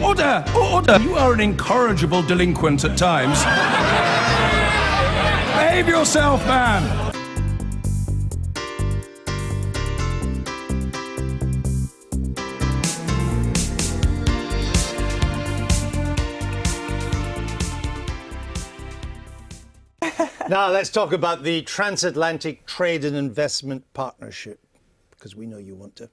Order! Order! You are an incorrigible delinquent at times. Behave yourself, man! Now let's talk about the Transatlantic Trade and Investment Partnership, because we know you want to.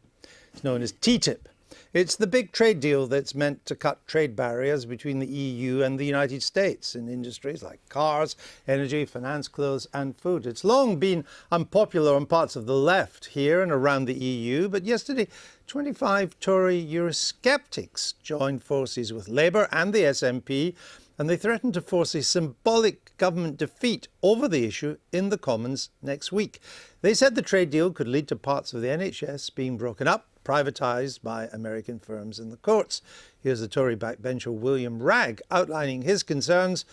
It's known as TTIP. It's the big trade deal that's meant to cut trade barriers between the EU and the United States in industries like cars, energy, finance, clothes and food. It's long been unpopular on parts of the left here and around the EU, but yesterday 25 Tory Eurosceptics joined forces with Labour and the SNP, and they threatened to force a symbolic government defeat over the issue in the Commons next week. They said the trade deal could lead to parts of the NHS being broken up, privatised by American firms in the courts. Here's the Tory backbencher William Ragg outlining his concerns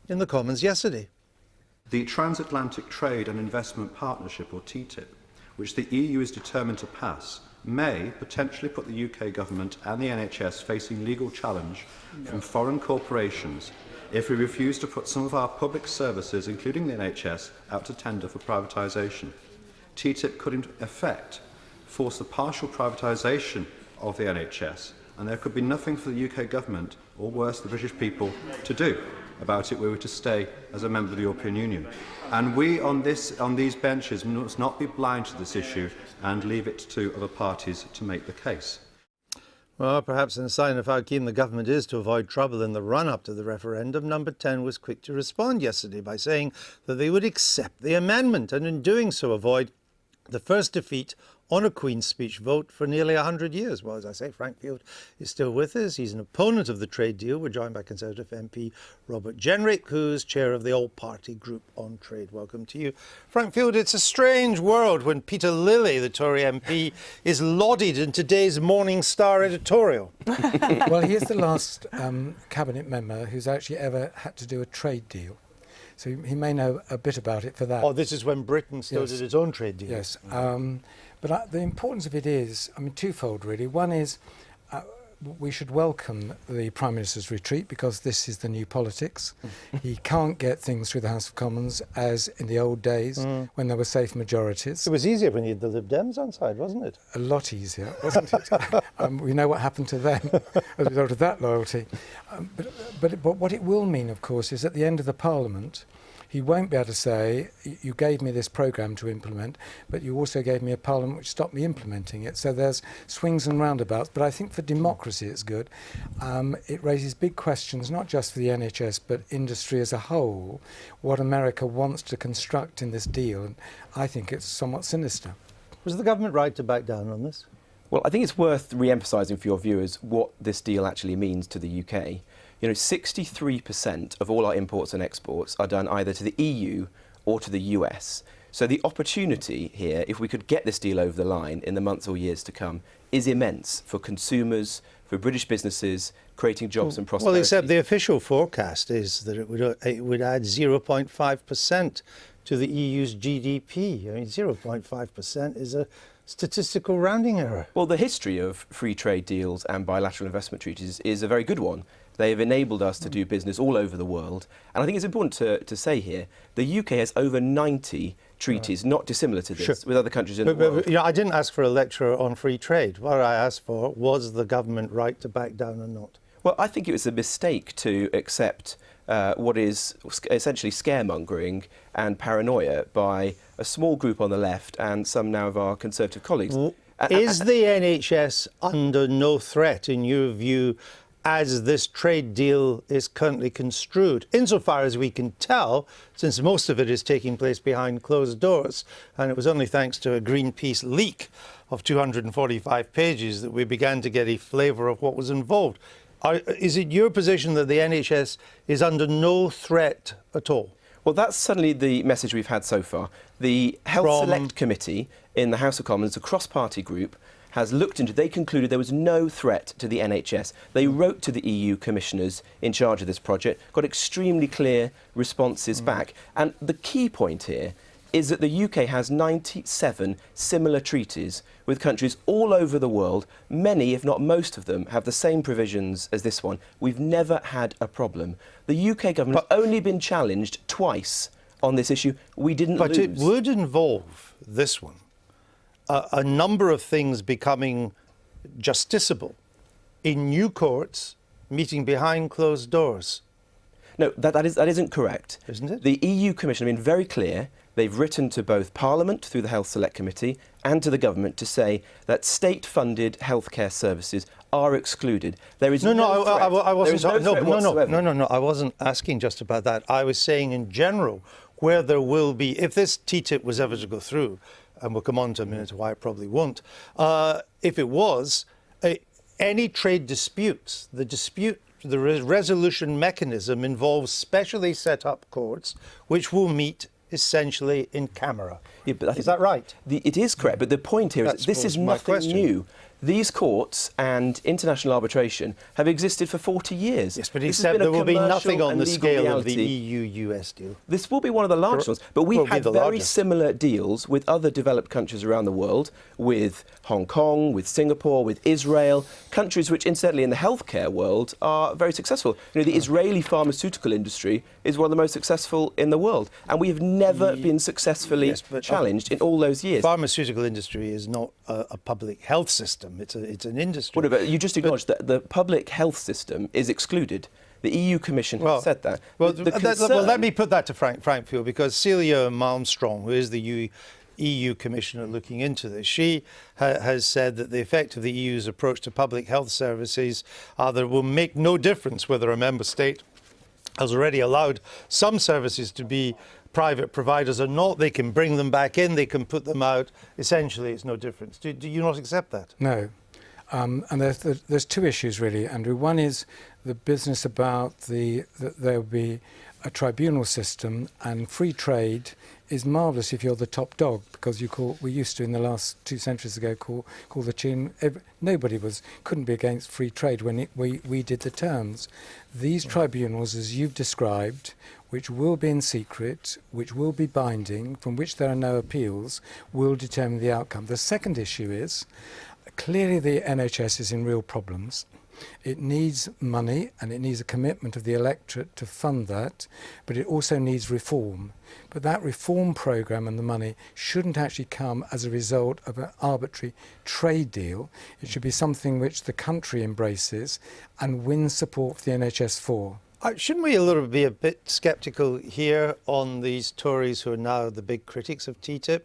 in the Commons yesterday. The Transatlantic Trade and Investment Partnership, or TTIP, which the EU is determined to pass, may potentially put the UK government and the NHS facing legal challenge from foreign corporations if we refuse to put some of our public services, including the NHS, out to tender for privatisation. TTIP could in effect force the partial privatisation of the NHS, and there could be nothing for the UK government, or worse, the British people, to do about it were we to stay as a member of the European Union. And we on these benches must not be blind to this issue and leave it to other parties to make the case. Well, perhaps in a sign of how keen the government is to avoid trouble in the run-up to the referendum, Number 10 was quick to respond yesterday by saying that they would accept the amendment and in doing so avoid the first defeat on a Queen's Speech vote for nearly 100 years. Well, as I say, Frank Field is still with us. He's an opponent of the trade deal. We're joined by Conservative MP Robert Jenrick, who's chair of the All-Party Group on Trade. Welcome to you. Frank Field, it's a strange world when Peter Lilly, the Tory MP, is lauded in today's Morning Star editorial. Well, he is the last cabinet member who's actually ever had to do a trade deal. So he may know a bit about it for that. Oh, this is when Britain still did its own trade deal. Yes. But the importance of it is, twofold really. One is we should welcome the Prime Minister's retreat because this is the new politics. He can't get things through the House of Commons as in the old days when there were safe majorities. It was easier when you had the Lib Dems on side, wasn't it? A lot easier, wasn't it? We know what happened to them as a result of that loyalty. But what it will mean, of course, is at the end of the Parliament, he won't be able to say, you gave me this programme to implement, but you also gave me a parliament which stopped me implementing it. So there's swings and roundabouts. But I think for democracy it's good. It raises big questions, not just for the NHS, but industry as a whole, what America wants to construct in this deal. And I think it's somewhat sinister. Was the government right to back down on this? Well, I think it's worth re-emphasising for your viewers what this deal actually means to the UK. 63% of all our imports and exports are done either to the EU or to the US. So the opportunity here, if we could get this deal over the line in the months or years to come, is immense for consumers, for British businesses, creating jobs and prosperity. Well, except the official forecast is that it would add 0.5% to the EU's GDP. 0.5% is a statistical rounding error. Well, the history of free trade deals and bilateral investment treaties is a very good one. They have enabled us to do business all over the world. And I think it's important to say here, the UK has over 90 treaties not dissimilar to this with other countries in the world. But, I didn't ask for a lecture on free trade. What I asked for was the government right to back down or not. Well, I think it was a mistake to accept what is essentially scaremongering and paranoia by a small group on the left and some now of our Conservative colleagues. Is the NHS under no threat, in your view, as this trade deal is currently construed, insofar as we can tell, since most of it is taking place behind closed doors, and it was only thanks to a Greenpeace leak of 245 pages that we began to get a flavour of what was involved. Is it your position that the NHS is under no threat at all? Well, that's certainly the message we've had so far. The Health Select Committee in the House of Commons, a cross-party group, has looked into, they concluded there was no threat to the NHS. They wrote to the EU commissioners in charge of this project, got extremely clear responses back. And the key point here is that the UK has 97 similar treaties with countries all over the world. Many, if not most of them, have the same provisions as this one. We've never had a problem. The UK government has only been challenged twice on this issue. We didn't lose. But it would involve, this one, a number of things becoming justiciable in new courts, meeting behind closed doors. No, that isn't correct. Isn't it? The EU Commission have been very clear. They've written to both Parliament through the Health Select Committee and to the government to say that state-funded healthcare services are excluded. There is no threat. I wasn't. There is no threat whatsoever. No. I wasn't asking just about that. I was saying in general where there will be, if this TTIP was ever to go through, and we'll come on to a minute why it probably won't. If it was, any trade disputes, the resolution mechanism involves specially set up courts which will meet essentially in camera. Yeah, but is that right? It is correct, but the point here is that this is nothing new. These courts and international arbitration have existed for 40 years. Yes, but he said there will be nothing on the scale of the EU-US deal. This will be one of the largest ones, but we've had very similar deals with other developed countries around the world, with Hong Kong, with Singapore, with Israel, countries which, incidentally, in the healthcare world are very successful. You know, the Israeli pharmaceutical industry is one of the most successful in the world, and we have never been successfully challenged in all those years. Pharmaceutical industry is not a public health system. It's an industry. Well, but you just acknowledged that the public health system is excluded. The EU Commission has said that. Well, let me put that to Frank Field, because Celia Malmstrom, who is the EU Commissioner looking into this, she has said that the effect of the EU's approach to public health services that it will make no difference whether a member state has already allowed some services to be private providers or not. They can bring them back in, they can put them out. Essentially, it's no difference. Do you not accept that? No. And there's two issues, really, Andrew. One is the business about that there will be a tribunal system, and free trade is marvellous if you're the top dog, because we used to, in the last 2 centuries ago, call the tune. Nobody couldn't be against free trade when we did the terms. These tribunals, as you've described, which will be in secret, which will be binding, from which there are no appeals, will determine the outcome. The second issue is, clearly the NHS is in real problems. It needs money and it needs a commitment of the electorate to fund that, but it also needs reform. But that reform programme and the money shouldn't actually come as a result of an arbitrary trade deal. It should be something which the country embraces and wins support for the NHS for. Shouldn't we be a bit sceptical here on these Tories who are now the big critics of TTIP?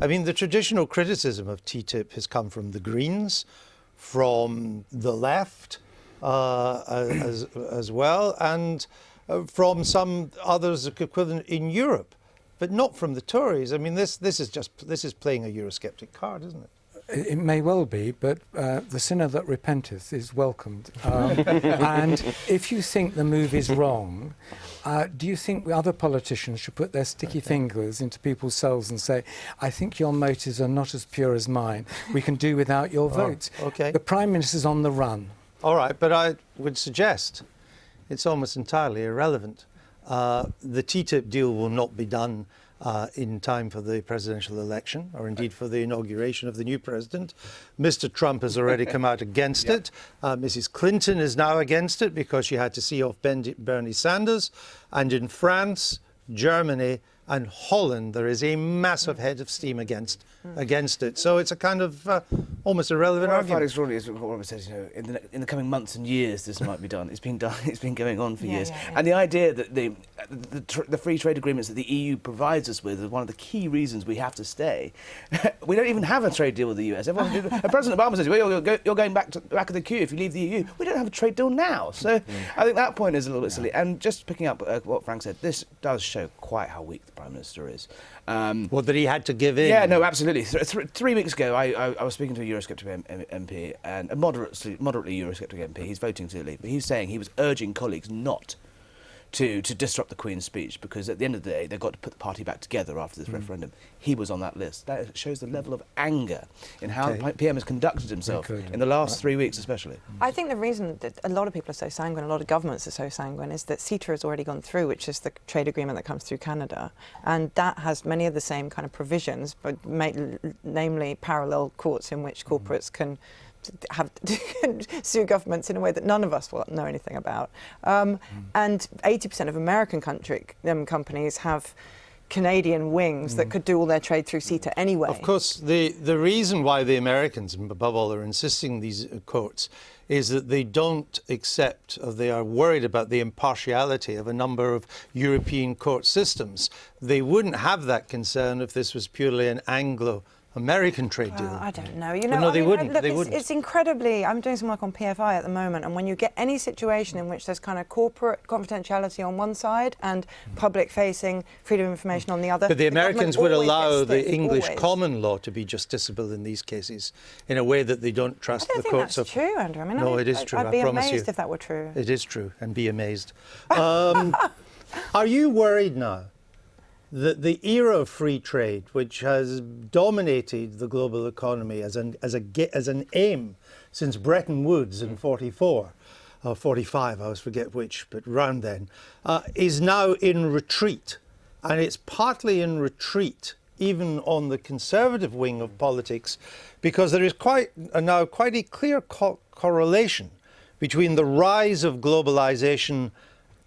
I mean, the traditional criticism of TTIP has come from the Greens, from the left as well, and from some others equivalent in Europe, but not from the Tories. I mean, this is playing a Eurosceptic card, isn't it? It may well be, but the sinner that repenteth is welcomed. And if you think the move is wrong, do you think other politicians should put their sticky fingers into people's souls and say, I think your motives are not as pure as mine. We can do without your votes. Okay. The Prime Minister's on the run. All right, but I would suggest it's almost entirely irrelevant. The TTIP deal will not be done in time for the presidential election, or indeed for the inauguration of the new president. Mr. Trump has already come out against it. Mrs. Clinton is now against it because she had to see off Bernie Sanders. And in France, Germany and Holland, there is a massive head of steam against it. So it's a kind of almost irrelevant What I find argument. extraordinary is what Robert says, in the coming months and years this might be done. It's been done. It's been going on for years. Yeah. And the idea that the free trade agreements that the EU provides us with is one of the key reasons we have to stay. We don't even have a trade deal with the US. President Obama says, well, you're going back of the queue if you leave the EU. We don't have a trade deal now. So I think that point is a little bit silly. And just picking up what Frank said, this does show quite how weak the Prime Minister is. Well, that he had to give in. Yeah, no, absolutely. 3 weeks ago, I was speaking to a Eurosceptic MP, and a moderately Eurosceptic MP. He's voting to leave, but he's saying he was urging colleagues not to disrupt the Queen's speech, because at the end of the day, they've got to put the party back together after this referendum. He was on that list. That shows the level of anger in how the PM has conducted himself in the last 3 weeks especially. I think the reason that a lot of people are so sanguine, a lot of governments are so sanguine, is that CETA has already gone through, which is the trade agreement that comes through Canada, and that has many of the same kind of provisions, but namely parallel courts in which corporates can sue governments in a way that none of us will know anything about. And 80% of American companies have Canadian wings that could do all their trade through CETA anyway. Of course, the reason why the Americans, above all, are insisting these courts is that they don't accept, or they are worried about the impartiality of a number of European court systems. They wouldn't have that concern if this was purely an Anglo-American trade deal. I don't know. No, they wouldn't. Look, they wouldn't. It's incredibly. I'm doing some work on PFI at the moment, and when you get any situation in which there's kind of corporate confidentiality on one side and public-facing freedom of information on the other, But the Americans would government allow always the gets stiff, English always. common law to be justiciable in these cases in a way that they don't trust I don't the think courts that's true, Andrew. I mean, No, it is true. I'd be I promise amazed you. if that were true. It is true, and be amazed. Are you worried now that the era of free trade, which has dominated the global economy as an aim since Bretton Woods in 44, or 45, I always forget which, but round then, is now in retreat? And it's partly in retreat even on the conservative wing of politics, because there is now quite a clear correlation between the rise of globalization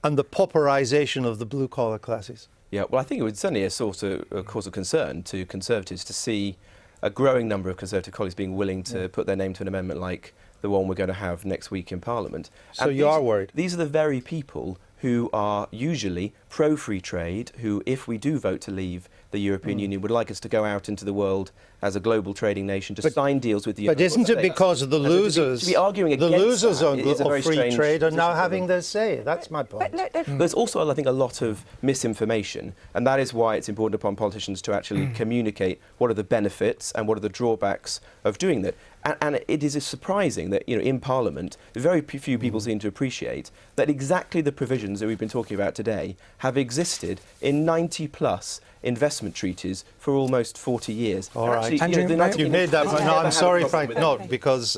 and the pauperization of the blue-collar classes. Yeah, well, I think it would certainly a cause of concern to Conservatives to see a growing number of Conservative colleagues being willing to put their name to an amendment like the one we're going to have next week in Parliament. So you are worried? These are the very people who are usually pro-free trade, who, if we do vote to leave the European Union, would like us to go out into the world as a glal trading nation to sign deals with the... But isn't it because of the losers? To be arguing the against losers that on is a very free strange trade are now position for having them. their say. That's my point. There's also, I think, a lot of misinformation, and that is why it's important upon politicians to actually communicate what are the benefits and what are the drawbacks of doing that. And it is surprising that, in Parliament, very few people seem to appreciate that exactly the provisions that we've been talking about today have existed in 90-plus investment treaties for almost 40 years. All right. Actually, You made that point. No, I'm sorry, Frank, no. not, because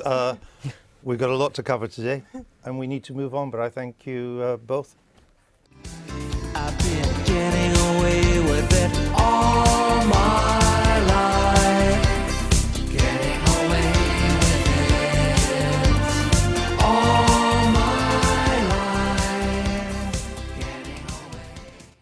we've got a lot to cover today, and we need to move on, but I thank you both. I've been getting away with it.